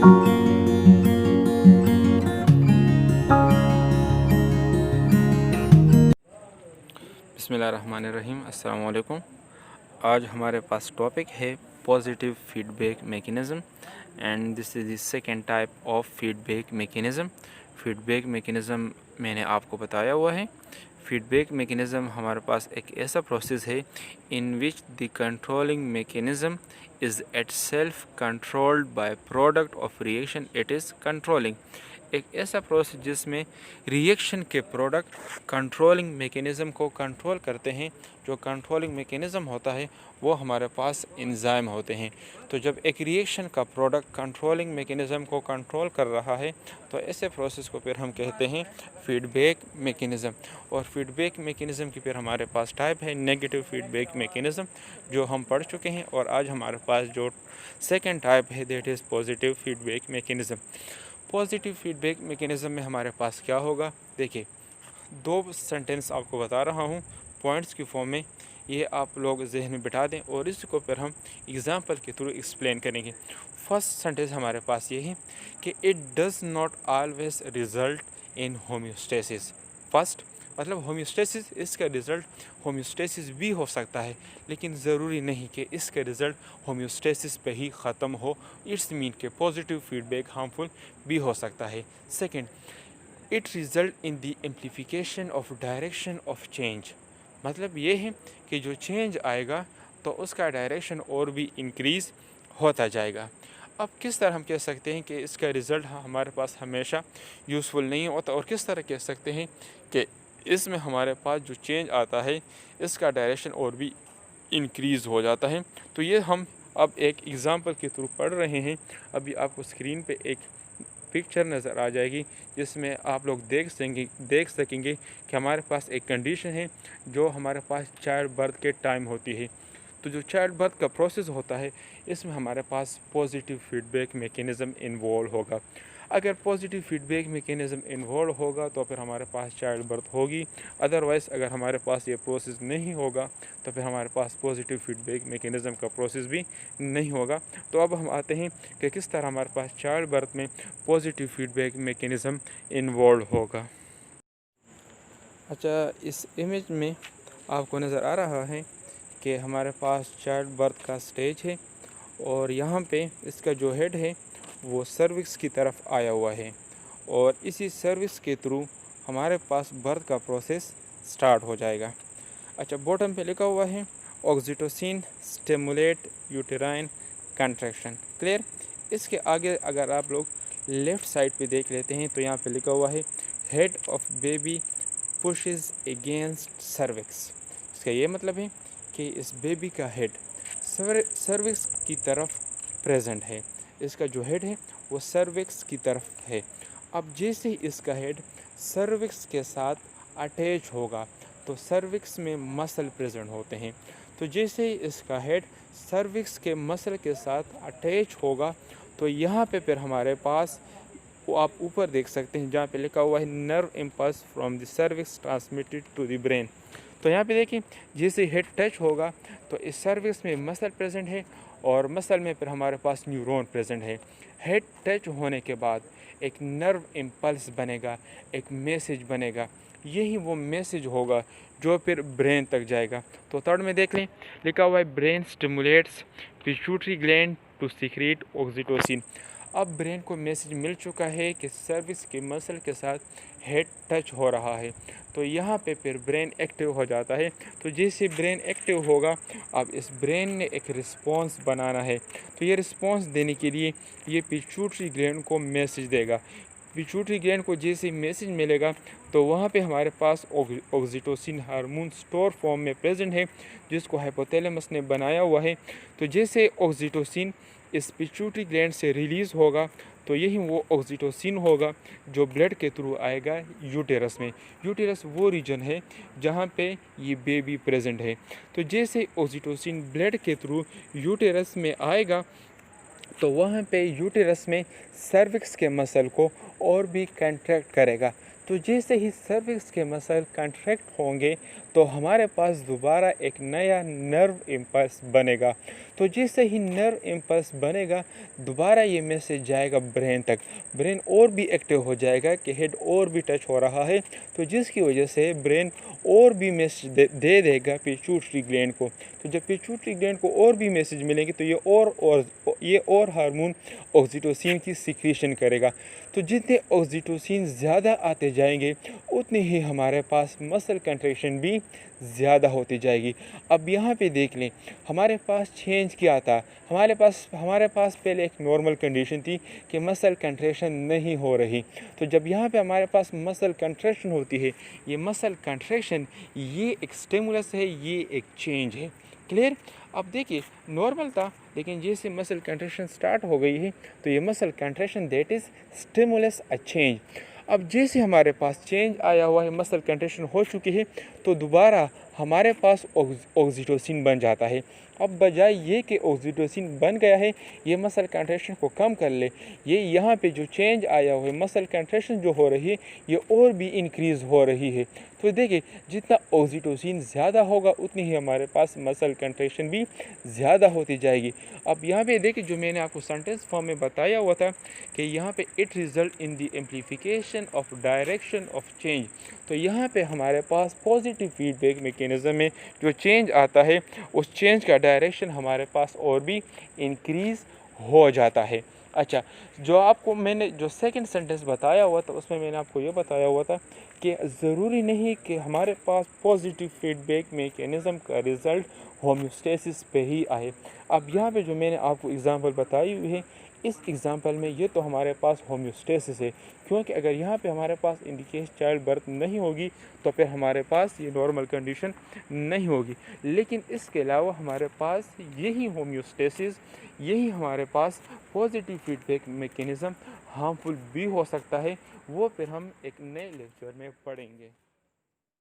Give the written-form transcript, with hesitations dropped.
बिस्मिल्लाहिर्रहमानिर्रहीम, अस्सलाम वालेकुम। आज हमारे पास टॉपिक है positive feedback mechanism and this is the second type of feedback mechanism. Feedback mechanism मैंने आपको बताया हुआ है। फीडबैक मैकेनिज़्म हमारे पास एक ऐसा प्रोसेस है in which the controlling mechanism is itself controlled by product of reaction it is controlling. एक ऐसा प्रोसेस जिसमें रिएक्शन के प्रोडक्ट कंट्रोलिंग मैकेनिज़्म को कंट्रोल करते हैं। जो कंट्रोलिंग मैकेनिज़्म होता है वो हमारे पास एंजाइम होते हैं। तो जब एक रिएक्शन का प्रोडक्ट कंट्रोलिंग मैकेनिज़्म को कंट्रोल कर रहा है तो ऐसे प्रोसेस को फिर हम कहते हैं फीडबैक मैकेनिज़्म। और फीडबैक मैकेनिज़्म की फिर हमारे पास टाइप है नेगेटिव फीडबैक मैकेनिज़्म, जो हम पढ़ चुके हैं। और आज हमारे पास जो सेकेंड टाइप है that is positive feedback mechanism. Positive feedback mechanism में हमारे पास क्या होगा, देखिए दो सेंटेंस आपको बता रहा हूँ पॉइंट्स की फॉर्म में, ये आप लोग जहन में बिठा दें और इसको फिर हम एग्ज़ाम्पल के थ्रू एक्सप्लेन करेंगे। फर्स्ट सेंटेंस हमारे पास ये है कि it does not always result in homeostasis. First मतलब होम्योस्टेसिस, इसका रिज़ल्ट होम्योस्टेसिस भी हो सकता है, लेकिन ज़रूरी नहीं कि इसका रिज़ल्ट होम्योस्टेसिस पे ही ख़त्म हो। इट्स मीन के पॉजिटिव फीडबैक हार्मफुल भी हो सकता है। Second, it result in the amplification of direction of change. मतलब ये है कि जो चेंज आएगा तो उसका डायरेक्शन और भी इंक्रीज़ होता जाएगा। अब किस तरह हम कह सकते हैं कि इसका रिज़ल्ट हमारे पास हमेशा यूज़फुल नहीं होता, और किस तरह कह सकते हैं कि इसमें हमारे पास जो चेंज आता है इसका डायरेक्शन और भी इंक्रीज़ हो जाता है। तो ये हम अब एक एग्ज़ाम्पल के थ्रू पढ़ रहे हैं। अभी आपको स्क्रीन पे एक पिक्चर नज़र आ जाएगी जिसमें आप लोग देख सकेंगे कि हमारे पास एक कंडीशन है जो हमारे पास चाइल्ड बर्थ के टाइम होती है। तो जो चाइल्ड बर्थ का प्रोसेस होता है इसमें हमारे पास पॉजिटिव फीडबैक मैकेनिज़्म इन्वॉल्व होगा। अगर पॉजिटिव फीडबैक मैकेनिज़्म इन्वॉल्व होगा तो फिर हमारे पास चाइल्ड बर्थ होगी। अदरवाइज़ अगर हमारे पास ये प्रोसेस नहीं होगा तो फिर हमारे पास पॉजिटिव फीडबैक मैकेनिज़्म का प्रोसेस भी नहीं होगा। तो अब हम आते हैं कि किस तरह हमारे पास चाइल्ड बर्थ में पॉजिटिव फीडबैक मैकेनिज़्म इन्वॉल्व होगा। अच्छा, इस इमेज में आपको नज़र आ रहा है कि हमारे पास चाइल्ड बर्थ का स्टेज है और यहाँ पे इसका जो हेड है वो सर्विक्स की तरफ आया हुआ है, और इसी सर्विक्स के थ्रू हमारे पास बर्थ का प्रोसेस स्टार्ट हो जाएगा। अच्छा, बॉटम पे लिखा हुआ है oxytocin stimulate uterine contraction. Clear. इसके आगे अगर आप लोग लेफ़्ट साइड पे देख लेते हैं तो यहाँ पे लिखा हुआ है head of baby pushes against cervix. इसका ये मतलब है कि इस बेबी का हेड सर्विक्स की तरफ प्रेजेंट है। इसका जो हेड है वो सर्विक्स की तरफ है। अब जैसे ही इसका हेड सर्विक्स के साथ अटैच होगा तो सर्विक्स में मसल प्रेजेंट होते हैं। तो जैसे ही इसका हेड सर्विक्स के मसल के साथ अटैच होगा तो यहाँ पे फिर हमारे पास वो आप ऊपर देख सकते हैं जहाँ पे लिखा हुआ है nerve impulse from the cervix transmitted to the brain. तो यहाँ पे देखिए जैसे हेड टच होगा तो इस सर्विक्स में मसल प्रेजेंट है और मसल में फिर हमारे पास न्यूरॉन प्रेजेंट है। हेड टच होने के बाद एक नर्व इम्पल्स बनेगा, एक मैसेज बनेगा। यही वो मैसेज होगा जो फिर ब्रेन तक जाएगा। तो थर्ड में देख लें लिखा हुआ है brain stimulates pituitary gland to secrete oxytocin. अब ब्रेन को मैसेज मिल चुका है कि सर्विस के मसल के साथ हेड टच हो रहा है, तो यहाँ पे फिर ब्रेन एक्टिव हो जाता है। तो जैसे ब्रेन एक्टिव होगा अब इस ब्रेन ने एक रिस्पॉन्स बनाना है। तो ये रिस्पॉन्स देने के लिए ये पिट्यूटरी ग्लैंड को मैसेज देगा। पिट्यूटरी ग्लैंड को जैसे मैसेज मिलेगा तो वहाँ पे हमारे पास ऑक्सीटोसिन हार्मोन स्टोर फॉर्म में प्रेजेंट है जिसको हाइपोथैलेमस ने बनाया हुआ है। तो जैसे ऑक्सीटोसिन इस पिट्यूटरी ग्लैंड से रिलीज़ होगा तो यही वो ऑक्सीटोसिन होगा जो ब्लड के थ्रू आएगा यूटेरस में। यूटेरस वो रीजन है जहाँ पे ये बेबी प्रेजेंट है। तो जैसे ऑक्सीटोसिन ब्लड के थ्रू यूटेरस में आएगा तो वहाँ पे यूटेरस में सर्विक्स के मसल को और भी कंट्रैक्ट करेगा। तो जैसे ही सर्विक्स के मसल कंट्रैक्ट होंगे तो हमारे पास दोबारा एक नया नर्व इम्पल्स बनेगा। तो जैसे ही नर्व इम्पल्स बनेगा दोबारा ये मैसेज जाएगा ब्रेन तक, ब्रेन और भी एक्टिव हो जाएगा कि हेड और भी टच हो रहा है, तो जिसकी वजह से ब्रेन और भी मैसेज दे देगा पिट्यूटरी ग्लैंड को। तो जब पिट्यूटरी ग्लैंड को और भी मैसेज मिलेंगे तो ये और हार्मोन ऑक्सीटोसिन की सिक्रीशन करेगा। तो जितने ऑक्सीटोसिन ज़्यादा आते जाएंगे उतनी ही हमारे पास मसल कंट्रैक्शन भी ज़्यादा होती जाएगी। अब यहाँ पे देख लें हमारे पास चेंज क्या था। हमारे पास पहले एक नॉर्मल कंडीशन थी कि मसल कंट्रैक्शन नहीं हो रही। तो जब यहाँ पे हमारे पास मसल कंट्रैक्शन होती है, ये मसल कंट्रैक्शन ये एक स्टिमुलस है, ये एक चेंज है। क्लियर। अब देखिए नॉर्मल था, लेकिन जैसे मसल कंट्रैक्शन स्टार्ट हो गई है तो ये muscle contraction that is stimulus a change. अब जैसे हमारे पास चेंज आया हुआ है, मसल कंट्रैक्शन हो चुकी है, तो दोबारा हमारे पास ऑक्सीटोसिन बन जाता है। अब बजाय ये कि ऑक्सीटोसिन बन गया है ये मसल कंट्रैक्शन को कम कर ले, ये यहाँ पे जो चेंज आया हुआ है मसल कंट्रैक्शन जो हो रही है ये और भी इंक्रीज़ हो रही है। तो देखिए जितना ऑक्सीटोसिन ज़्यादा होगा उतनी ही हमारे पास मसल कंट्रैक्शन भी ज़्यादा होती जाएगी। अब यहाँ पे देखिए जो मैंने आपको सेंटेंस फॉर्म में बताया हुआ था कि यहाँ पे it result in the amplification of direction of change. तो यहाँ पे हमारे पास पॉजिटिव फीडबैक मैकेनिज़्म में जो चेंज आता है उस चेंज का डायरेक्शन हमारे पास और भी इंक्रीज़ हो जाता है। अच्छा, जो आपको मैंने जो सेकंड सेंटेंस बताया हुआ था उसमें मैंने आपको ये बताया हुआ था कि ज़रूरी नहीं कि हमारे पास पॉजिटिव फीडबैक मैकेनिज़्म का रिज़ल्ट होम्योस्टेसिस पे ही आए। अब यहाँ पे जो मैंने आपको एग्ज़ाम्पल बताई हुई है इस एग्ज़ाम्पल में ये तो हमारे पास होम्योस्टेसिस है, क्योंकि अगर यहाँ पे हमारे पास इन केस चाइल्ड बर्थ नहीं होगी तो फिर हमारे पास ये नॉर्मल कंडीशन नहीं होगी। लेकिन इसके अलावा हमारे पास यही होम्योस्टेसिस, यही हमारे पास पॉजिटिव फीडबैक मैकेनिज़्म हार्मफुल भी हो सकता है, वो फिर हम एक नए लेक्चर में पढ़ेंगे।